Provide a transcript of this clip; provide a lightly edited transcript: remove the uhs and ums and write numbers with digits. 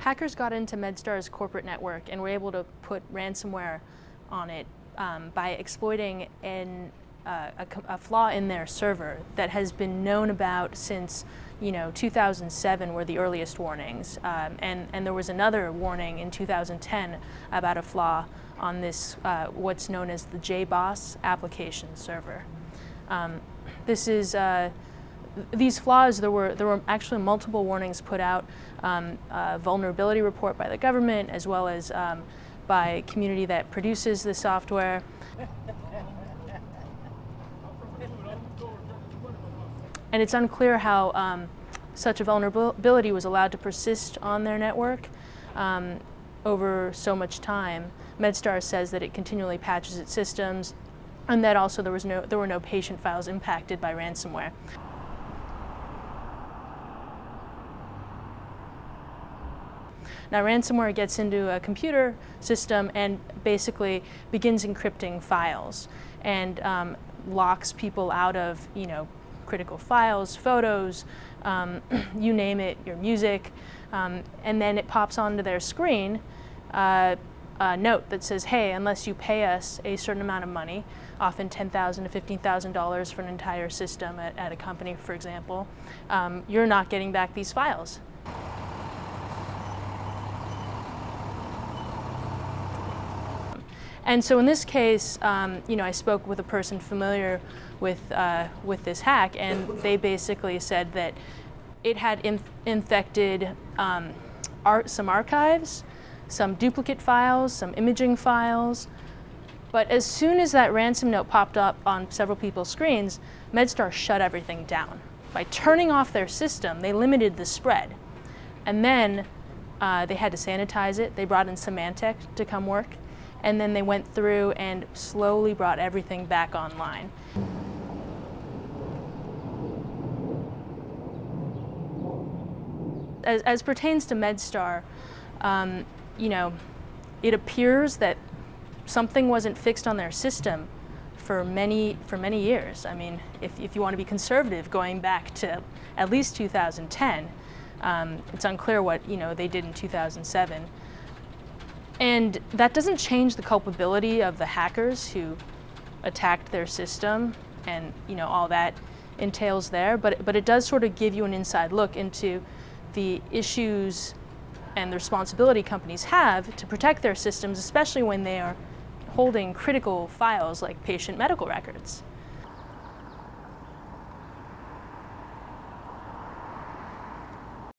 Hackers got into MedStar's corporate network and were able to put ransomware on it by exploiting a flaw in their server that has been known about since 2007 were the earliest warnings, and there was another warning in 2010 about a flaw on this what's known as the JBOS application server. These flaws, there were actually multiple warnings put out, a vulnerability report by the government as well as by a community that produces the software. And it's unclear how such a vulnerability was allowed to persist on their network over so much time. MedStar says that it continually patches its systems, and that also there were no patient files impacted by ransomware. Now, ransomware gets into a computer system and basically begins encrypting files and locks people out of, critical files, photos, you name it, your music, and then it pops onto their screen a note that says, hey, unless you pay us a certain amount of money, often $10,000 to $15,000 for an entire system at a company, for example, you're not getting back these files. And so in this case, I spoke with a person familiar with this hack, and they basically said that it had infected some archives, some duplicate files, some imaging files. But as soon as that ransom note popped up on several people's screens, MedStar shut everything down. By turning off their system, they limited the spread. And then they had to sanitize it. They brought in Symantec to come work. And then they went through and slowly brought everything back online. As pertains to MedStar, it appears that something wasn't fixed on their system for many years. I mean, if you want to be conservative, going back to at least 2010, it's unclear what they did in 2007. And that doesn't change the culpability of the hackers who attacked their system and all that entails there, but it does sort of give you an inside look into the issues and the responsibility companies have to protect their systems, especially when they are holding critical files like patient medical records.